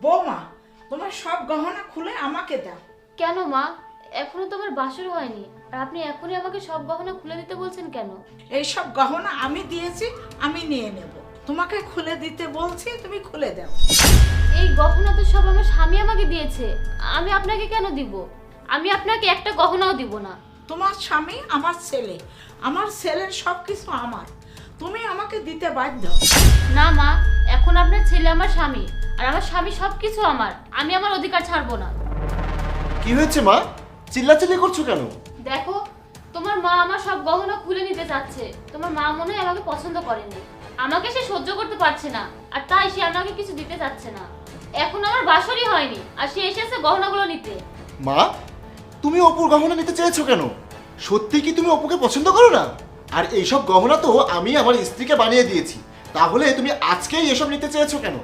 বৌমা, তোমার সব গহনা খুলে আমাকে দাও। কেন মা? এখনো তো আমার বাসর হয়নি, আর আপনি এখনই আমাকে সব গহনা খুলে দিতে বলছেন কেন? এই সব গহনা আমি দিয়েছি, আমি নিয়ে নেব। তোমাকে খুলে দিতে বলছি, তুমি খুলে দাও। এই গহনা তো সব আমার স্বামী আমাকে দিয়েছে, আমি আপনাকে কেন দিব? আমি আপনাকে একটা গহনাও দিব না। তোমার স্বামী আমার ছেলে, আমার ছেলের সব কিছু আমার, তুমি আমাকে দিতে বাধ্য। না মা, এখন আপনার ছেলে আমার স্বামী, আর আমার স্বামী সবকিছু আমার, আমি আমার অধিকার ছাড়বো না। কি হয়েছে মা? চিল্লাচিল্লি করছো কেন? দেখো, তোমার মা আমার সব গহনা খুলে নিতে চাচ্ছে। তোমার মা মনে হয় আমাকে পছন্দ করেনি, আমাকে সে সহ্য করতে পারছে না, আর তাই সে আমাকে কিছু দিতে চাচ্ছে না। এখন আমার বাসরই হয়নি, আর সে এসেছে গহনাগুলো নিতে। মা, তুমি অপুর গহনা নিতে চেয়েছো কেন? সত্যি কি তুমি অপুকে পছন্দ করো না? আর এইসব গহনা তো আমি আমার স্ত্রীকে বানিয়ে দিয়েছি, তাহলে তুমি আজকেই এসব নিতে চেয়েছো কেন?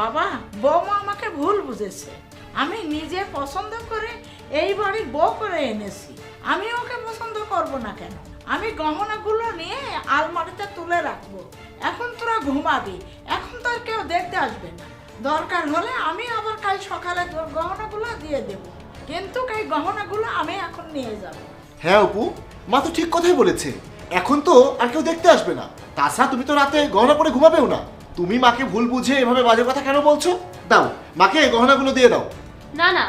বাবা, বৌমা আমাকে ভুল বুঝেছে। আমি নিজে পছন্দ করে এই বাড়ির বউ করে এনেছি, আমি ওকে পছন্দ করব না কেন? আমি গহনাগুলো নিয়ে আলমারিতে তুলে রাখবো। এখন তোরা ঘুমাবি, এখন তো আর কেউ দেখতে আসবে না। দরকার হলে আমি আবার কাল সকালে তোর গহনাগুলো দিয়ে দেব, কিন্তু এই গহনাগুলো আমি এখন নিয়ে যাব। হ্যাঁ অপু, মা তো ঠিক কথাই বলেছে। এখন তো আর কেউ দেখতে আসবে না, তাছাড়া তুমি তো রাতে গহনা পরে ঘুমাবেও না। তুমি মাকে ভুল বুঝে এভাবে বাজে কথা কেন বলছো? দাও, মাকে এই গহনাগুলো দিয়ে দাও। না না,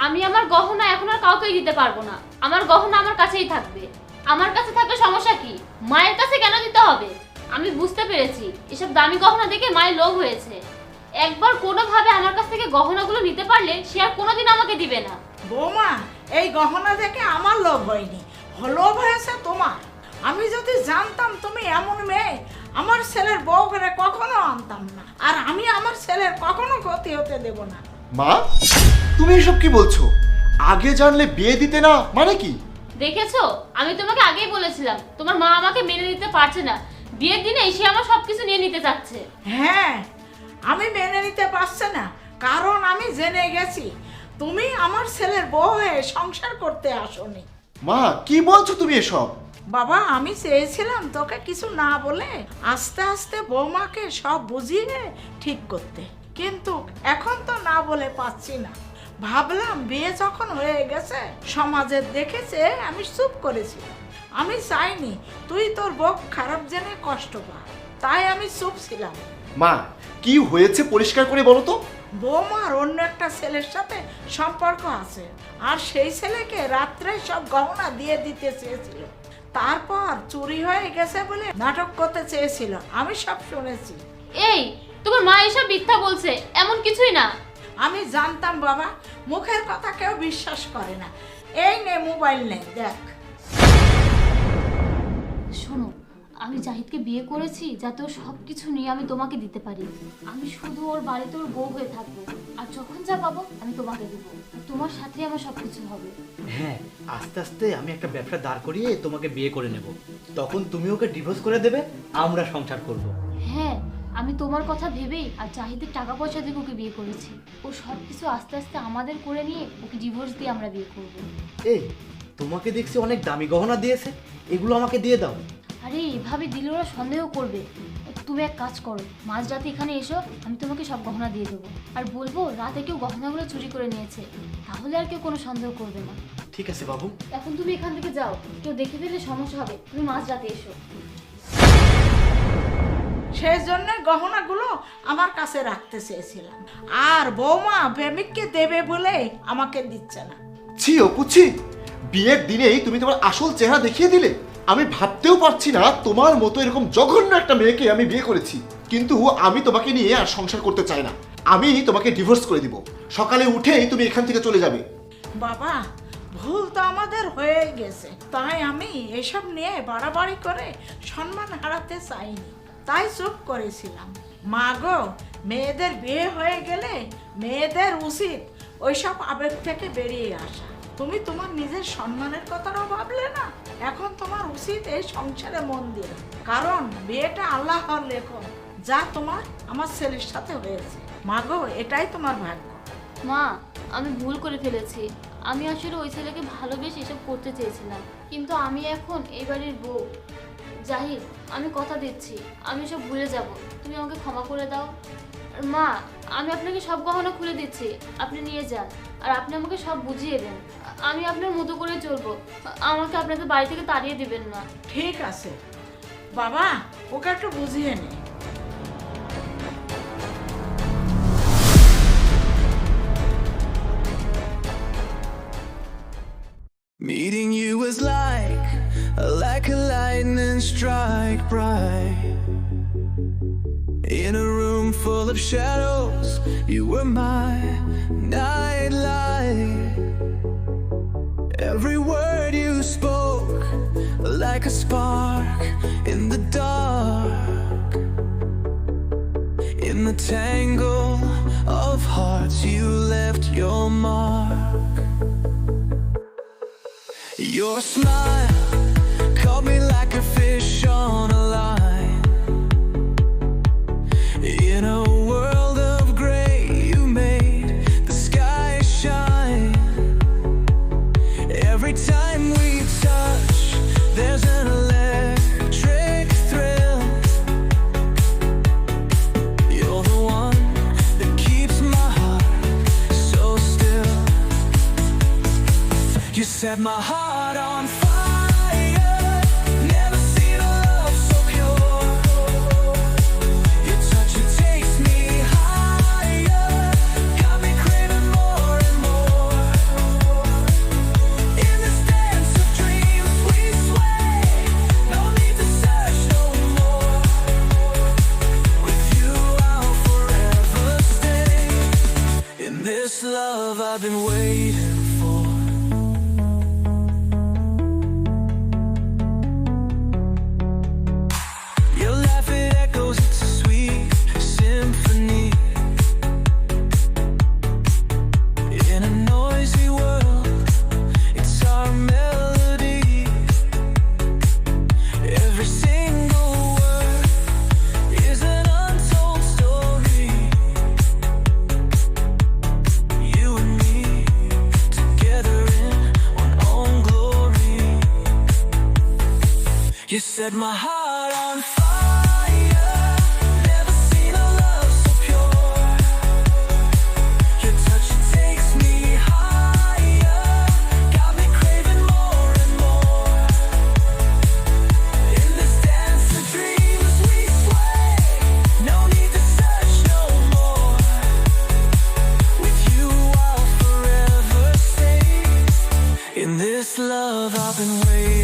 আমি আমার গহনা এখন আর কাউকেই দিতে পারবো না। আমার গহনা আমার কাছেই থাকবে। আমার কাছে থাকলে সমস্যা কি? মায়ের কাছে কেন দিতে হবে? আমি বুঝতে পেরেছি, এসব দামি গহনা দেখে মায়ের লোভ হয়েছে। একবার কোনোভাবে আমার কাছ থেকে গহনাগুলো নিতে পারলে সে আর কোনোদিন আমাকে দিবে না। বৌমা, এই গহনা দেখে আমার লোভ হয়নি, লোভ হয়েছে তোমার। আমি যদি জানতাম তুমি এমন মেয়ে, আমার ছেলের বউ করে কখনো আনতাম না, আর আমি আমার ছেলের কখনো ক্ষতি হতে দেব না। মা, তুমি এসব কি বলছো? আগে জানলে বিয়ে দিতে না মানে কি? দেখেছো, আমি তোমাকে আগেই বলেছিলাম তোমার মা আমাকে মেনে নিতে পারছে না। বিয়ের দিনে সে আমার সবকিছু নিয়ে নিতে চাচ্ছে। হ্যাঁ, আমি মেনে নিতে পারছি না, কারণ আমি জেনে গেছি তুমি আমার ছেলের বউ হয়ে সংসার করতে আসোনি। মা, কি বলছো তুমি এসব? বাবা, আমি চেয়েছিলাম তোকে কিছু না বলে আস্তে আস্তে বৌমাকে সব বুঝিয়ে ঠিক করতে, কিন্তু এখন তো না বলে পাচ্ছি না। ভাবলাম বিয়ে যখন হয়ে গেছে, সমাজের দেখেছে, আমি চুপ করেছি। আমি চাইনি তুই তোর বউ খারাপ জেনে কষ্ট পা, তাই আমি চুপ ছিলাম। মা, কি হয়েছে পরিষ্কার করে বলো তো। বৌমার অন্য একটা ছেলের সাথে সম্পর্ক আছে, আর সেই ছেলেকে রাত্রে সব গহনা দিয়ে দিতে চেয়েছিল। তারপর চুরি হয়ে গেছে বলে নাটক করতে চেয়েছিল, আমি সব শুনেছি। এই, তোমার মা এসব মিথ্যা বলছে, এমন কিছুই না। আমি জানতাম বাবা, মুখের কথা কেউ বিশ্বাস করে না। এই নে মোবাইল নে, দেখ। শোনো, আমি জাহিদকে বিয়ে করেছি যাতে ও সবকিছু নিয়ে আমি তোমাকে দিতে পারি। আমি শুধু ওর বাড়িতে ওর বউ হয়ে থাকবো, আর যখন যা পাবো আমি তোমাকে দেবো। তোমার সাথে আমার সবকিছু হবে। হ্যাঁ, আস্তে আস্তে আমি একটা ব্যবসা দাঁড় করিয়ে তোমাকে বিয়ে করে নেব। তখন তুমি ওকে ডিভোর্স করে দেবে, আমরা সংসার করব। হ্যাঁ, আমি তোমার কথা ভেবেই আর জাহিদের টাকা পয়সা দিয়ে ওকে বিয়ে করেছি। ও সবকিছু আস্তে আস্তে আমাদের করে নিয়ে ওকে ডিভোর্স দিয়ে আমরা বিয়ে করবো। এই, তোমাকে দেখছি অনেক দামি গহনা দিয়েছে, এগুলো আমাকে দিয়ে দাও। আরে এভাবে দিলে ওরা সন্দেহ করবে। তুমি এক কাজ করো, মাঝরাতে এখানে এসো, আমি তোমাকে সব গহনা দিয়ে দেবো, আর বলবো রাতে কেউ গহনাগুলো চুরি করে নিয়েছে, তাহলে আর কেউ কোনো সন্দেহ করবে না। ঠিক আছে বাবু। এখন তুমি এখান থেকে যাও, কেউ দেখে ফেললে সমস্যা হবে। তুমি মাঝরাতে এসো। সেই জন্য গহনাগুলো আমার কাছে রাখতে চেয়েছিলাম, আর বৌমা প্রেমিককে দেবে বলে আমাকে দিচ্ছে না। ছি অপু, ছি। বিয়ের দিনেই তুমি তোমার আসল চেহারা দেখিয়ে দিলে। আমি ভাবতেও পারছি না তোমার মতো এরকম জঘন্য একটা মেয়েকে আমি বিয়ে করেছি। কিন্তু আমি তোমাকে নিয়ে আর সংসার করতে চাই না। আমি তোমাকে ডিভোর্স করে দিব। সকালে উঠেই তুমি এখান থেকে চলে যাবে। বাবা, ভুল তো আমাদের হয়ে গেছে, তাই আমি এসব নিয়ে বাড়াবাড়ি করে সম্মান হারাতে চাইনি, তাই চুপ করেছিলাম। মা গো, মেয়েদের বিয়ে হয়ে গেলে মেয়েদের উচিত ওইসব আবেগ থেকে বেরিয়ে আসা। তুমি তোমার নিজের সম্মানের কথাটাও ভাবলে না। এখন তোমার উচিত এই সংসারে মন দিয়ে, কারণ বিয়েটা আল্লাহর লেখন, যা তোমার আমার ছেলের সাথে হয়েছে। মা গো, এটাই তোমার ভাগ্য। মা, আমি ভুল করে ফেলেছি। আমি আসলে ওই ছেলেকে ভালোবেসে এসব করতে চেয়েছিলাম, কিন্তু আমি এখন এই বাড়ির বউ। জাহিদ, আমি কথা দিচ্ছি আমি সব ভুলে যাব, তুমি আমাকে ক্ষমা করে দাও। মা, আমি আপনাকে সব গহনা খুলে দিচ্ছি, আপনি নিয়ে যান। আর আপনি আমাকে সব বুঝিয়ে দেন, আমি আপনার মতো করে চলবো। আমাকে আপনাদের বাড়ি থেকে তাড়িয়ে দিবেন না। ঠিক আছে বাবা, ওকে একটু বুঝিয়ে নে। Meeting you was like a lightning strike bright. In a room full of shadows, you were my nightlight. Every word you spoke, like a spark in the dark. In the tangle of hearts, you left your mark. Your smile caught me like a fish on a line. In a world of gray, you made the sky shine. Every time we touch, there's an electric thrill. You're the one that keeps my heart so still. You set my heart on fire. Never seen a love so pure. Your touch, it takes me higher. Got me craving more and more. In this dance of dreams we sway. No need to search no more. With you I'll forever stay. In this love I've been waiting for. Your laugh, it echoes, it's a sweet symphony. In a noisy world, it's our melody. Every single word is an untold story. You and me, together in one own glory. You set my heart on fire. Never seen a love so pure. Your touch, it takes me higher. Got me craving more and more. In this dance of dreams we sway. No need to search no more. With you I'll forever stay. In this love I've been waiting.